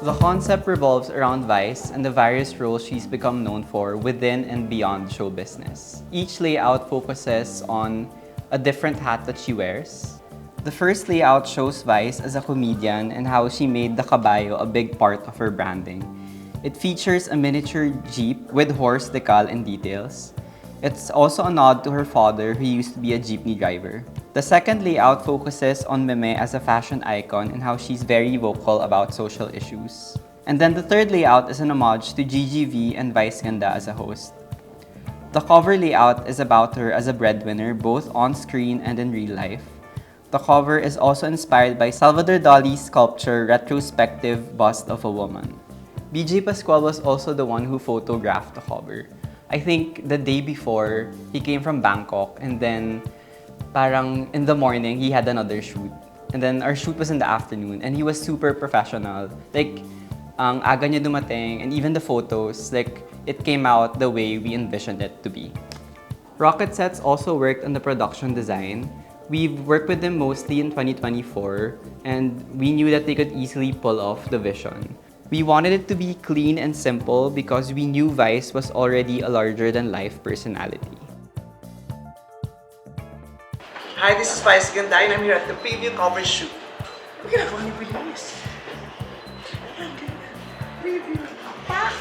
The concept revolves around Vice and the various roles she's become known for within and beyond show business. Each layout focuses on a different hat that she wears. The first layout shows Vice as a comedian and how she made the caballo a big part of her branding. It features a miniature jeep with horse decal and details. It's also a nod to her father, who used to be a jeepney driver. The second layout focuses on Meme as a fashion icon and how she's very vocal about social issues. And then the third layout is an homage to GGV and Vice Ganda as a host. The cover layout is about her as a breadwinner, both on screen and in real life. The cover is also inspired by Salvador Dali's sculpture Retrospective Bust of a Woman. BJ Pascual was also the one who photographed the cover. I think the day before, he came from Bangkok, and then parang in the morning, he had another shoot. And then our shoot was in the afternoon, and he was super professional. Like, ang aga niya dumating, and even the photos, like, it came out the way we envisioned it to be. Rocket Sets also worked on the production design. We've worked with them mostly in 2024, and we knew that they could easily pull off the vision. We wanted it to be clean and simple because we knew Vice was already a larger-than-life personality. Hi, this is Vice Ganda and I'm here at the preview cover shoot. Ang ginagawa ni Police? Ayan, ganyan. Preview. Pak!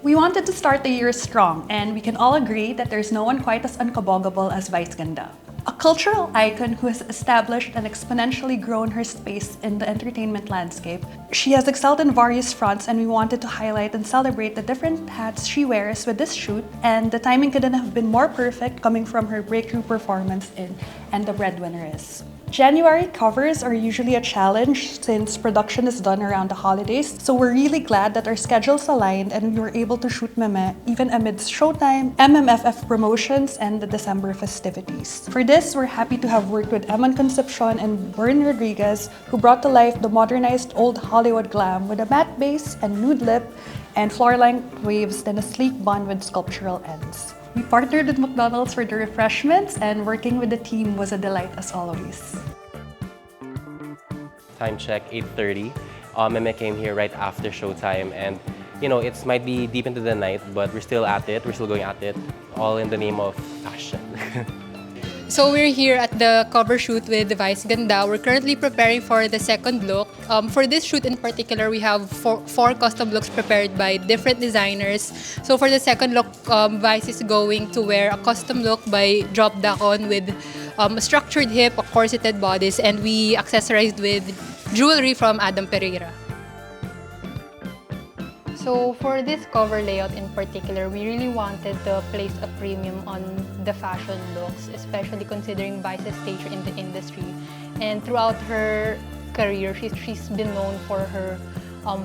We wanted to start the year strong, and we can all agree that there's no one quite as unkabogable as Vice Ganda. A cultural icon who has established and exponentially grown her space in the entertainment landscape, she has excelled in various fronts, and we wanted to highlight and celebrate the different hats she wears with this shoot, and the timing couldn't have been more perfect coming from her breakthrough performance in And the Breadwinner Is. January covers are usually a challenge since production is done around the holidays, so we're really glad that our schedules aligned and we were able to shoot Meme even amidst Showtime, MMFF promotions, and the December festivities. For this, we're happy to have worked with Eman Concepcion and Bern Rodriguez, who brought to life the modernized old Hollywood glam with a matte base and nude lip and floor-length waves, then a sleek bun with sculptural ends. We partnered with McDonald's for the refreshments, and working with the team was a delight as always. Time check, 8:30. Meme came here right after showtime, and you know, it might be deep into the night, but we're still at it. We're still going at it, all in the name of fashion. So we're here at the cover shoot with Vice Ganda. We're currently preparing for the second look. For this shoot in particular, we have four custom looks prepared by different designers. So for the second look, Vice is going to wear a custom look by Drop Dacon with a structured hip, a corseted bodice, and we accessorized with jewelry from Adam Pereira. So for this cover layout in particular, we really wanted to place a premium on the fashion looks, especially considering Vice's stature in the industry. And throughout her career, she's been known for her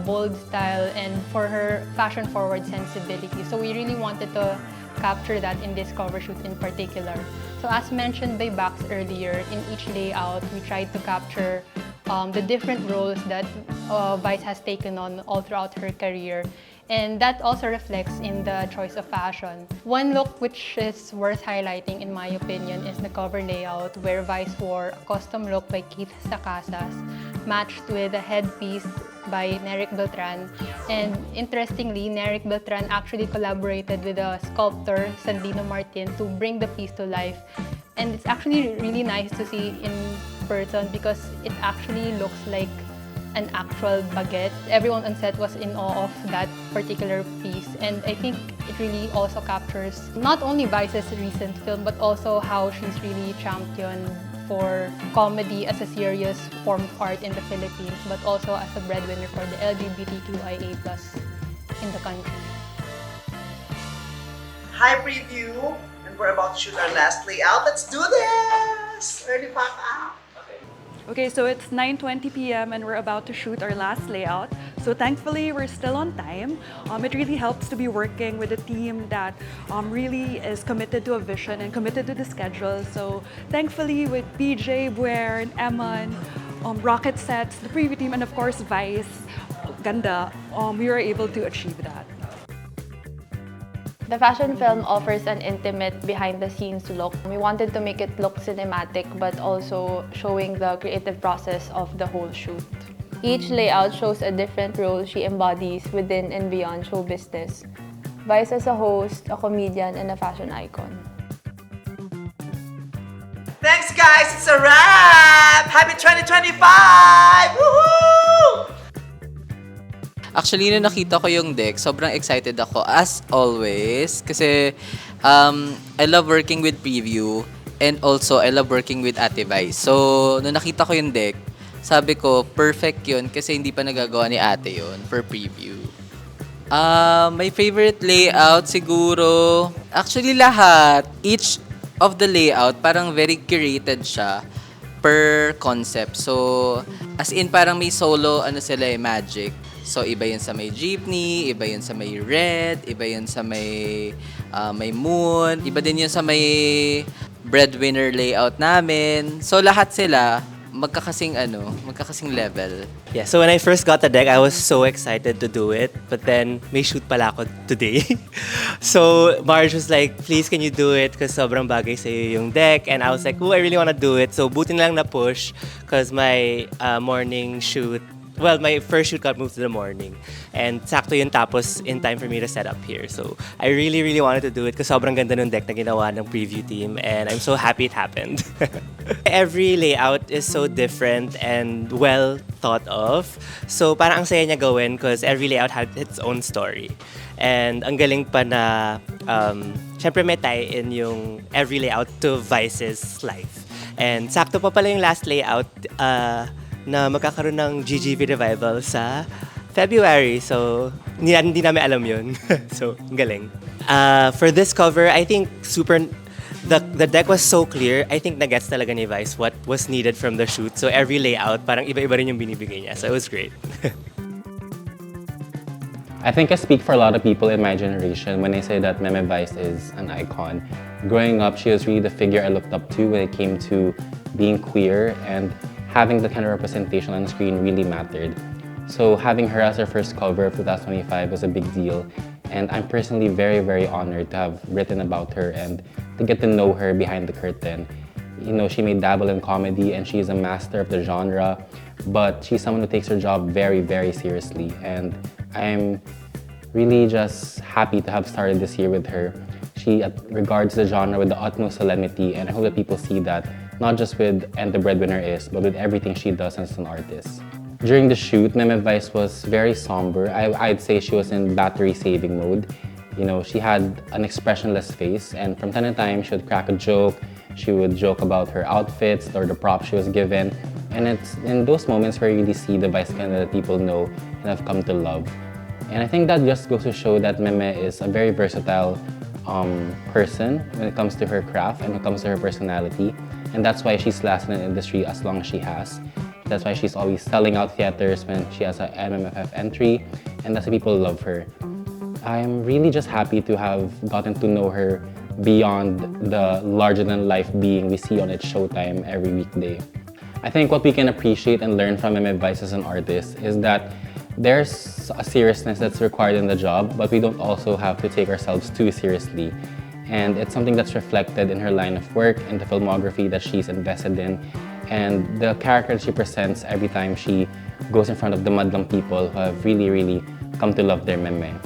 bold style and for her fashion-forward sensibility. So we really wanted to capture that in this cover shoot in particular. So as mentioned by Bax earlier, in each layout, we tried to capture the different roles that Vice has taken on all throughout her career. And that also reflects in the choice of fashion. One look which is worth highlighting in my opinion is the cover layout where Vice wore a custom look by Keith Sacasas, matched with a headpiece by Neric Beltran. And interestingly, Neric Beltran actually collaborated with a sculptor, Sandino Martin, to bring the piece to life. And it's actually really nice to see in person because it actually looks like an actual baguette. Everyone on set was in awe of that particular piece, and I think it really also captures not only Vice's recent film but also how she's really championed for comedy as a serious form of art in the Philippines, but also as a breadwinner for the LGBTQIA+ in the country. Hi, preview! And we're about to shoot our last layout. Let's do this! Early pack out! Okay, so it's 9:20 p.m. and we're about to shoot our last layout. So thankfully, we're still on time. It really helps to be working with a team that really is committed to a vision and committed to the schedule. So thankfully, with BJ, Buer, and Eman, Rocket Sets, the preview team, and of course Vice, Ganda, we were able to achieve that. The fashion film offers an intimate behind-the-scenes look. We wanted to make it look cinematic but also showing the creative process of the whole shoot. Each layout shows a different role she embodies within and beyond show business. Vice as a host, a comedian, and a fashion icon. Thanks guys, it's a wrap! Happy 2025! Woohoo! Actually, nung nakita ko yung deck, sobrang excited ako as always kasi I love working with Preview and also I love working with Ate Vice. So, nung nakita ko yung deck, sabi ko, perfect yun kasi hindi pa nagagawa ni Ate yun for Preview. My favorite layout siguro, actually lahat. Each of the layout, parang very curated siya per concept. So, as in parang may solo, magic. So, iba yun sa may jeepney, iba yun sa may red, iba yun sa may moon, iba din yun sa may breadwinner layout namin. So, lahat sila magkakasing level. Yeah, so when I first got the deck, I was so excited to do it. But then, may shoot pala ako today. So, Marge was like, please can you do it? Because sobrang bagay sa'yo yung deck. And I was like, oh, I really want to do it. So, buti na lang na push. Because my morning shoot, my first shoot got moved to the morning. And sakto yun tapos in time for me to set up here. So, I really, really wanted to do it because sobrang ganda ng deck na ginawa ng Preview team. And I'm so happy it happened. Every layout is so different and well thought of. So, parang ang saya niya gawin because every layout had its own story. And ang galing pa na, syempre may tie-in yung every layout to Vice's life. And sakto pa pala yung last layout, na magkakaroon ng GGV revival sa February. So, hindi namin alam yun. So, ang galing. For this cover, I think the deck was so clear. I think na-gets talaga ni Vice what was needed from the shoot. So, every layout, parang iba-iba rin yung binibigay niya. So, it was great. I think I speak for a lot of people in my generation when I say that Meme Vice is an icon. Growing up, she was really the figure I looked up to when it came to being queer, and having the kind of representation on the screen really mattered. So having her as our first cover of 2025 was a big deal. And I'm personally very, very honored to have written about her and to get to know her behind the curtain. You know, she may dabble in comedy and she's a master of the genre, but she's someone who takes her job very, very seriously. And I'm really just happy to have started this year with her. She regards the genre with the utmost solemnity, and I hope that people see that not just with And the Breadwinner Is, but with everything she does as an artist. During the shoot, Meme Vice was very somber. I'd say she was in battery saving mode. You know, she had an expressionless face, and from time to time, she would crack a joke. She would joke about her outfits or the props she was given. And it's in those moments where you really see the Vice Ganda that people know and have come to love. And I think that just goes to show that Meme is a very versatile person when it comes to her craft and when it comes to her personality. And that's why she's lasted in the industry as long as she has. That's why she's always selling out theaters when she has an MMFF entry, and that's why people love her. I'm really just happy to have gotten to know her beyond the larger-than-life being we see on its Showtime every weekday. I think what we can appreciate and learn from Meme Vice as an artist is that there's a seriousness that's required in the job, but we don't also have to take ourselves too seriously. And it's something that's reflected in her line of work and the filmography that she's invested in, and the character that she presents every time she goes in front of the madlang people who have really, really come to love their meme.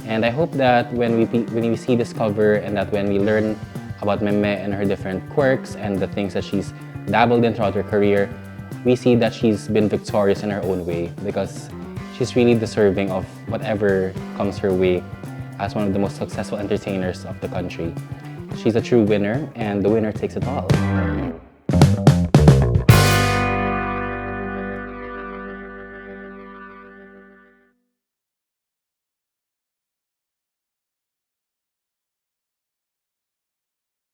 And I hope that when we see this cover and that when we learn about Meme and her different quirks and the things that she's dabbled in throughout her career, we see that she's been victorious in her own way because she's really deserving of whatever comes her way as one of the most successful entertainers of the country. She's a true winner, and the winner takes it all.